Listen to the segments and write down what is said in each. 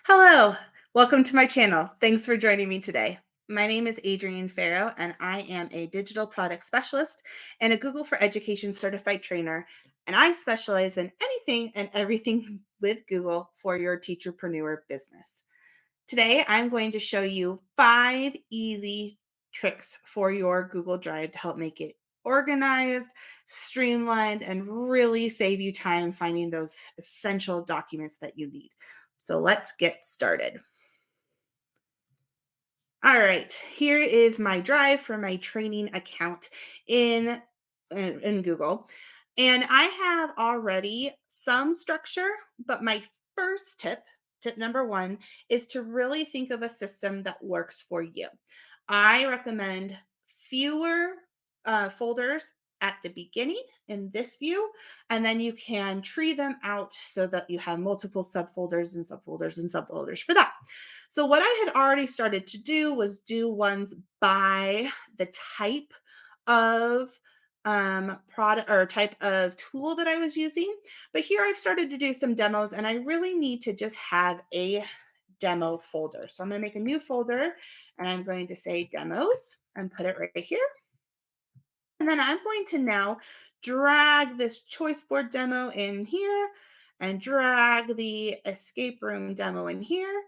Hello, welcome to my channel. Thanks for joining me today. My name is Adrienne Farrow, and I am a digital product specialist and a Google for Education certified trainer. And I specialize in anything and everything with Google for your teacherpreneur business. Today, I'm going to show you 5 easy tricks for your Google Drive to help make it organized, streamlined, and really save you time finding those essential documents that you need. So let's get started. All right, here is my drive for my training account in in Google. And I have already some structure, but my first tip number 1 is to really think of a system that works for you. I recommend fewer folders at the beginning in this view, and then you can tree them out so that you have multiple subfolders and subfolders and subfolders for that. So what I had already started to do was do ones by the type of product or type of tool that I was using. But here I've started to do some demos and I really need to just have a demo folder. So I'm going to make a new folder and I'm going to say demos and put it right here. And then I'm going to now drag this choice board demo in here and drag the escape room demo in here.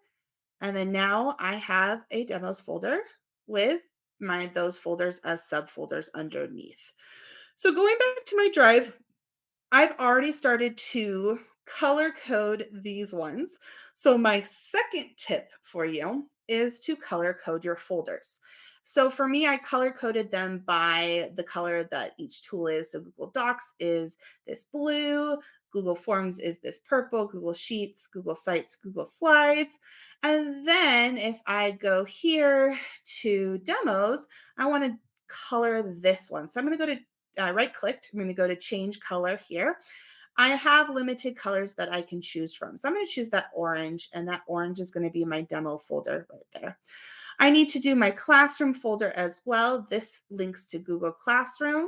And then now I have a demos folder with my those folders as subfolders underneath. So going back to my drive, I've already started to color code these ones. So my second tip for you is to color code your folders. So for me, I color coded them by the color that each tool is. So Google Docs is this blue, Google Forms is this purple, Google Sheets, Google Sites, Google Slides. And then if I go here to demos, I want to color this one. So I'm going to go to right clicked. I'm going to go to change color here. I have limited colors that I can choose from. So I'm going to choose that orange, and that orange is going to be my demo folder right there. I need to do my classroom folder as well. This links to Google Classroom.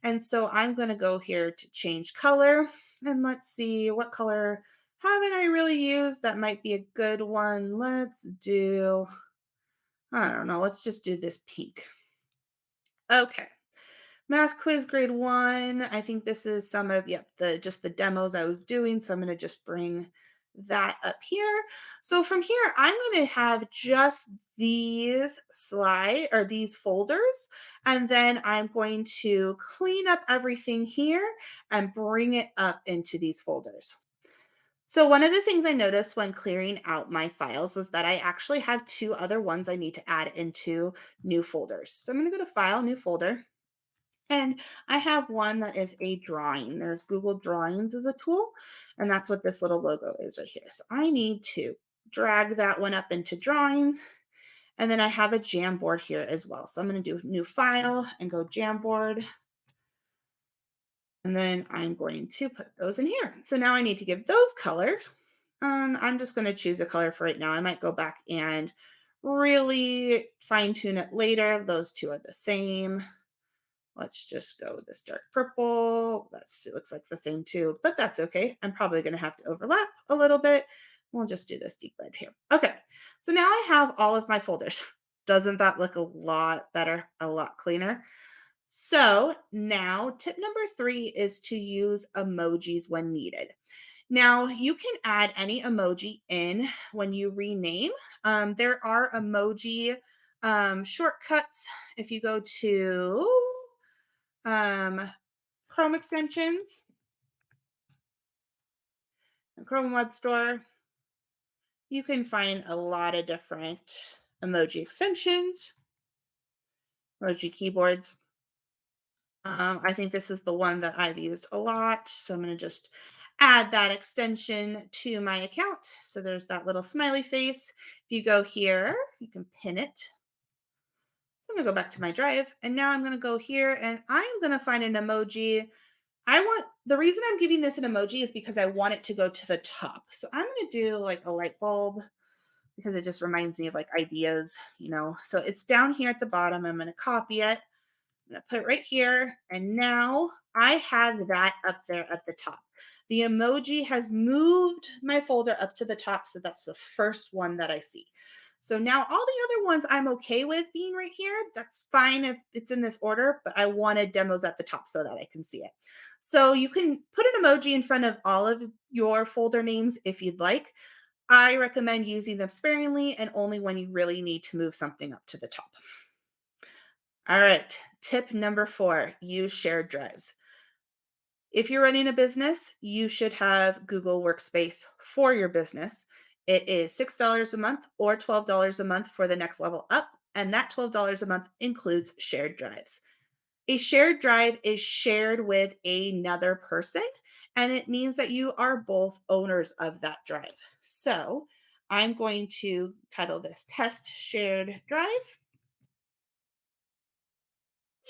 And so I'm going to go here to change color. And let's see what color haven't I really used that might be a good one. Let's do, I don't know, let's just do this pink. Okay. Math quiz grade 1. I think this is some of, yep, the just the demos I was doing. So I'm going to just bring that up here. So from here, I'm going to have just these these folders, and then I'm going to clean up everything here and bring it up into these folders. So one of the things I noticed when clearing out my files was that I actually have 2 other ones I need to add into new folders. So I'm going to go to File, New Folder. And I have one that is a drawing. There's Google Drawings as a tool, and that's what this little logo is right here. So I need to drag that one up into drawings. And then I have a Jamboard here as well. So I'm going to do new file and go Jamboard. And then I'm going to put those in here. So now I need to give those colors. I'm just going to choose a color for right now. I might go back and really fine tune it later. Those two are the same. Let's just go with this dark purple. It looks like the same too, but that's okay. I'm probably going to have to overlap a little bit. We'll just do this deep red here. Okay, so now I have all of my folders. Doesn't that look a lot better, a lot cleaner? So now tip number 3 is to use emojis when needed. Now you can add any emoji in when you rename. There are emoji shortcuts. If you go to um, Chrome extensions, and Chrome Web Store, you can find a lot of different emoji extensions, emoji keyboards. I think this is the one that I've used a lot. So I'm going to just add that extension to my account. So there's that little smiley face. If you go here, you can pin it. So I'm going to go back to my drive. And now I'm going to go here and I'm going to find an emoji. The reason I'm giving this an emoji is because I want it to go to the top. So I'm going to do like a light bulb because it just reminds me of like ideas. So it's down here at the bottom. I'm going to copy it. I'm going to put it right here. And now I have that up there at the top. The emoji has moved my folder up to the top. So that's the first one that I see. So now all the other ones I'm okay with being right here. That's fine if it's in this order, but I wanted demos at the top so that I can see it. So you can put an emoji in front of all of your folder names if you'd like. I recommend using them sparingly and only when you really need to move something up to the top. All right. Tip number 4, use shared drives. If you're running a business, you should have Google Workspace for your business. It is $6 a month or $12 a month for the next level up. And that $12 a month includes shared drives. A shared drive is shared with another person, and it means that you are both owners of that drive. So I'm going to title this Test Shared Drive.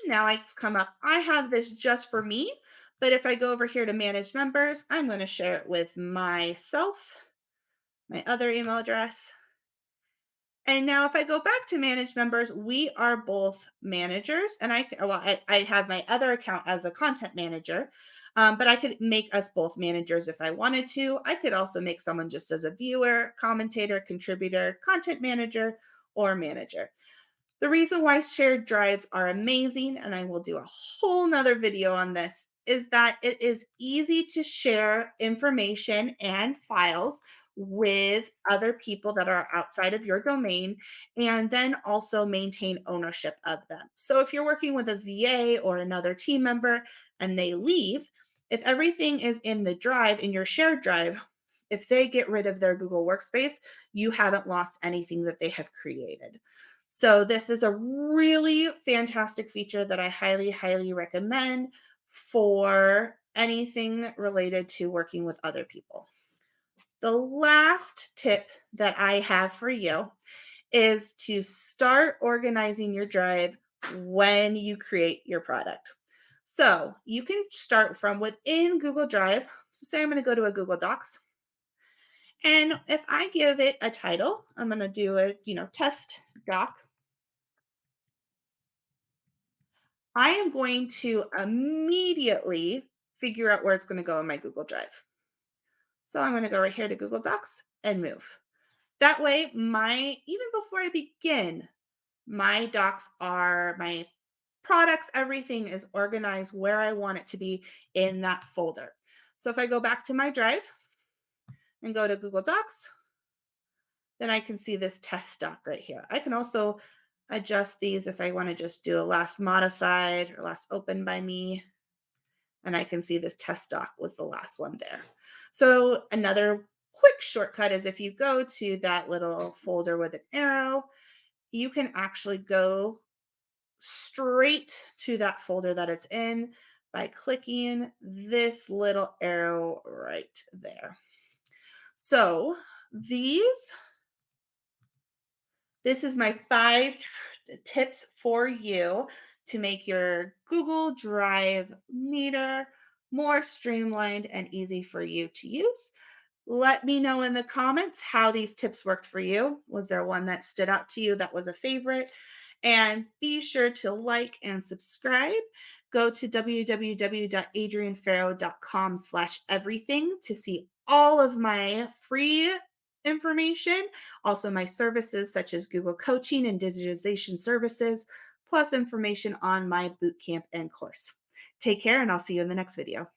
Now I come up, I have this just for me, but if I go over here to manage members, I'm going to share it with myself, my other email address. And now if I go back to manage members, we are both managers and I have my other account as a content manager, but I could make us both managers if I wanted to. I could also make someone just as a viewer, commentator, contributor, content manager, or manager. The reason why shared drives are amazing, and I will do a whole nother video on this, is that it is easy to share information and files with other people that are outside of your domain and then also maintain ownership of them. So if you're working with a VA or another team member and they leave, if everything is in the drive, in your shared drive, if they get rid of their Google Workspace, you haven't lost anything that they have created. So this is a really fantastic feature that I highly, highly recommend for anything related to working with other people. The last tip that I have for you is to start organizing your drive when you create your product. So you can start from within Google Drive. So say I'm going to go to a Google Docs. And if I give it a title, I'm going to do a, test doc. I am going to immediately figure out where it's going to go in my Google Drive. So I'm going to go right here to Google Docs and move. That way, even before I begin, my docs are my products, everything is organized where I want it to be in that folder. So if I go back to my drive and go to Google Docs, then I can see this test doc right here. I can also adjust these if I want to just do a last modified or last opened by me. And I can see this test doc was the last one there. So another quick shortcut is if you go to that little folder with an arrow, you can actually go straight to that folder that it's in by clicking this little arrow right there. So this is my 5 tips for you to make your Google Drive neater, more streamlined, and easy for you to use. Let me know in the comments how these tips worked for you. Was there one that stood out to you that was a favorite? And be sure to like and subscribe. Go to www.adriennefarrow.com/everything to see all of my free information, also my services such as Google coaching and digitization services, plus information on my bootcamp and course. Take care, and I'll see you in the next video.